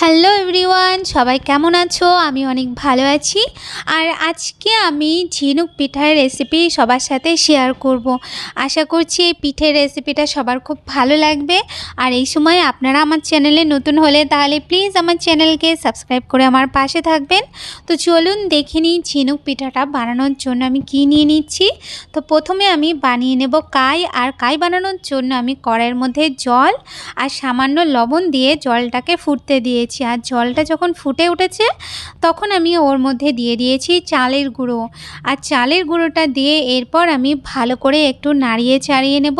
Hello everyone, সবাই কেমন আছো? আমি অনেক ভালো আছি। আর আজকে আমি ঝিনুক পিঠার রেসিপি সবার সাথে শেয়ার করব। আশা করছি এই পিঠের রেসিপিটা সবার খুব ভালো লাগবে। আর এই সময় আপনারা আমার চ্যানেলে নতুন হলে তাহলে প্লিজ আমার চ্যানেলকে সাবস্ক্রাইব করে আমার পাশে থাকবেন। তো চলুন দেখে নিই ঝিনুক পিঠাটা বানানোর জন্য আমি কী নিয়ে নিচ্ছি। তো প্রথমে আমি বানিয়ে নেব কাই। আর কাই বানানোর জন্য আমি কড়াইয়ের মধ্যে জল আর সামান্য লবণ দিয়ে জলটাকে ফুটতে দিয়েছি। আর জলটা যখন ফুটে উঠেছে তখন আমি ওর মধ্যে দিয়ে দিয়েছি চালের গুঁড়ো। আর চালের গুঁড়োটা দিয়ে এরপর আমি ভালো করে একটু নাড়িয়ে চাড়িয়ে নেব।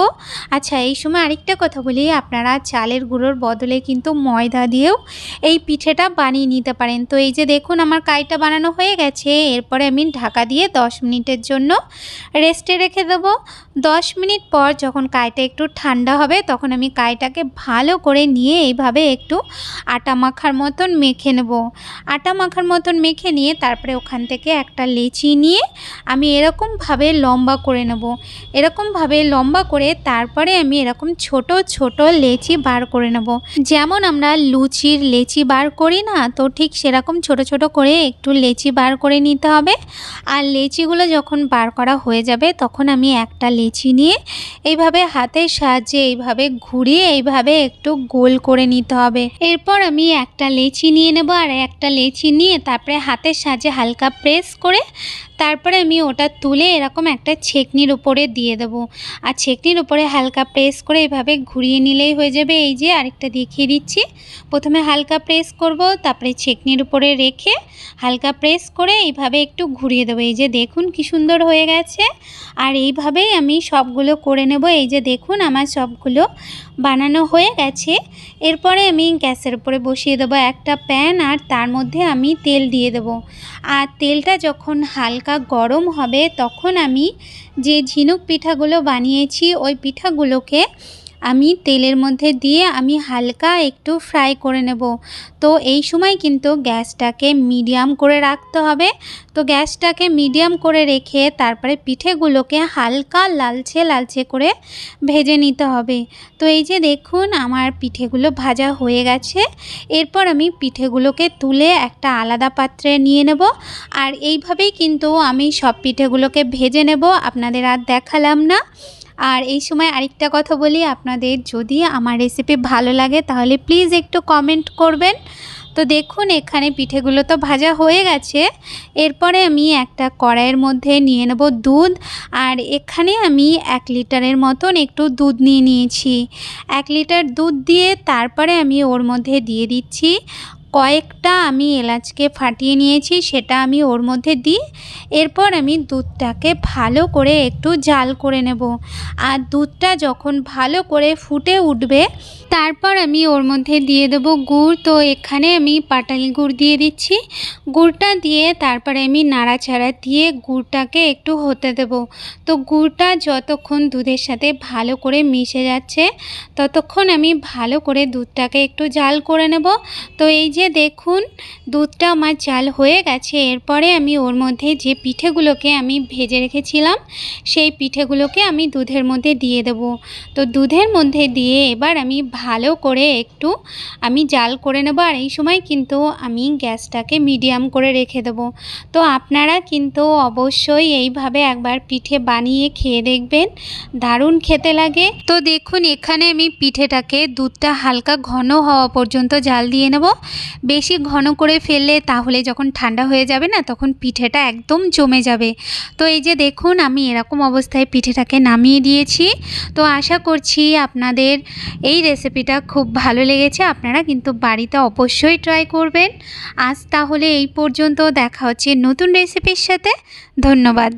আচ্ছা, এই সময় আরেকটা কথা বলি, আপনারা চালের গুঁড়োর বদলে কিন্তু ময়দা দিয়েও এই পিঠেটা বানিয়ে নিতে পারেন। তো এই যে দেখুন আমার কাইটা বানানো হয়ে গেছে। এরপরে আমি ঢাকা দিয়ে 10 মিনিটের জন্য রেস্টে রেখে দেবো। 10 মিনিট পর যখন কাইটা একটু ঠান্ডা হবে তখন আমি কাইটাকে ভালো করে নিয়ে এইভাবে একটু আটা মাখার মতন মেখে নেব। আটা মাখার মতন মেখে নিয়ে তারপরে ওখান থেকে একটা লেচি নিয়ে আমি এরকমভাবে লম্বা করে নেব। এরকমভাবে লম্বা করে তারপরে আমি এরকম ছোট ছোট লেচি বার করে নেব। যেমন আমরা লুচির লেচি বার করি না, তো ঠিক সেরকম ছোট ছোট করে একটু লেচি বার করে নিতে হবে। আর লেচিগুলো যখন বার করা হয়ে যাবে তখন আমি একটা লেচি নিয়ে এইভাবে হাতের সাহায্যে এইভাবে ঘুরিয়ে এইভাবে একটু গোল করে নিতে হবে। এরপর আমি একটা লেচি নিয়ে নেব। আর একটা লেচি নিয়ে তারপরে হাতের সাহায্যে হালকা প্রেস করে তারপরে আমি ওটা তুলে এরকম একটা ছেঁকনির উপরে দিয়ে দেবো। আর ছেঁকনির উপরে হালকা প্রেস করে এইভাবে ঘুরিয়ে নিলেই হয়ে যাবে। এই যে আরেকটা দেখিয়ে দিচ্ছি, প্রথমে হালকা প্রেস করব, তারপরে ছেঁকনির উপরে রেখে হালকা প্রেস করে এইভাবে একটু ঘুরিয়ে দেবো। এই যে দেখুন কি সুন্দর হয়ে গেছে। আর এইভাবেই আমি সবগুলো করে নেব। এই যে দেখুন আমার সবগুলো বানানো হয়ে গেছে। এরপরে আমি গ্যাসের উপরে বসিয়ে দেবো একটা প্যান। আর তার মধ্যে আমি তেল দিয়ে দেব। আর তেলটা যখন হালকা গরম হবে তখন আমি যে ঝিনুক পিঠাগুলো বানিয়েছি ওই পিঠাগুলোকে আমি তেলের মধ্যে দিয়ে আমি হালকা একটু ফ্রাই করে নেব। তো এই সময় কিন্তু গ্যাসটাকে মিডিয়াম করে রাখতে হবে। তো গ্যাসটাকে মিডিয়াম করে রেখে তারপরে পিঠেগুলোকে হালকা লালচে লালচে করে ভেজে নিতে হবে। তো এই যে দেখুন আমার পিঠেগুলো ভাজা হয়ে গেছে। এরপর আমি পিঠেগুলোকে তুলে একটা আলাদা পাত্রে নিয়ে নেব। আর এইভাবেই কিন্তু আমি সব পিঠেগুলোকে ভেজে নেব, আপনাদের আর দেখালাম না। আর এই সময় আরেকটা কথা বলি, আপনাদের যদি আমার রেসিপি ভালো লাগে তাহলে প্লিজ একটু কমেন্ট করবেন। তো দেখুন এখানে পিঠেগুলো তো ভাজা হয়ে গেছে। এরপরে আমি একটা কড়াইয়ের মধ্যে নিয়ে নেব দুধ। আর এখানে আমি 1 লিটারের মতন একটু দুধ নিয়ে নিয়েছি। 1 লিটার দুধ দিয়ে তারপরে আমি ওর মধ্যে দিয়ে দিচ্ছি কয়েকটা আমি এলাচকে ফাটিয়ে নিয়েছি, সেটা আমি ওর মধ্যে দিই। এরপর আমি দুধটাকে ভালো করে একটু জাল করে নেব। আর দুধটা যখন ভালো করে ফুটে উঠবে তারপর আমি ওর মধ্যে দিয়ে দেব গুড়। তো এখানে আমি পাটালি গুড় দিয়ে দিচ্ছি। গুড়টা দিয়ে তারপরে আমি নাড়াচাড়া দিয়ে গুড়টাকে একটু হতে দেব। তো গুড়টা যতক্ষণ দুধের সাথে ভালো করে মিশে যাচ্ছে ততক্ষণ আমি ভালো করে দুধটাকে একটু জাল করে নেব। তো এই যে দেখুন দুধটা আমার জাল হয়ে গেছে। এরপরে আমি ওর মধ্যে যে পিঠেগুলোকে আমি ভেজে রেখেছিলাম সেই পিঠেগুলোকে আমি দুধের মধ্যে দিয়ে দেব। তো দুধের মধ্যে দিয়ে এবার আমি ভালো করে একটু আমি জাল করে নেব। আর এই সময় কিন্তু আমি গ্যাসটাকে মিডিয়াম করে রেখে দেব। তো আপনারা কিন্তু অবশ্যই এইভাবে একবার পিঠে বানিয়ে খেয়ে দেখবেন, দারুণ খেতে লাগে। তো দেখুন এখানে আমি পিঠেটাকে দুধটা হালকা ঘন হওয়া পর্যন্ত জাল দিয়ে নেব। বেশি ঘন করে ফেললে তাহলে যখন ঠান্ডা হয়ে যাবে না তখন পিঠেটা একদম জমে যাবে। তো এই যে দেখুন আমি এরকম অবস্থায় পিঠেটাকে নামিয়ে দিয়েছি। তো আশা করছি আপনাদের এই রেসিপিটা খুব ভালো লেগেছে। আপনারা কিন্তু বাড়িতে অবশ্যই ট্রাই করবেন। আজ তাহলে এই পর্যন্ত, দেখা হচ্ছে নতুন রেসিপির সাথে। ধন্যবাদ।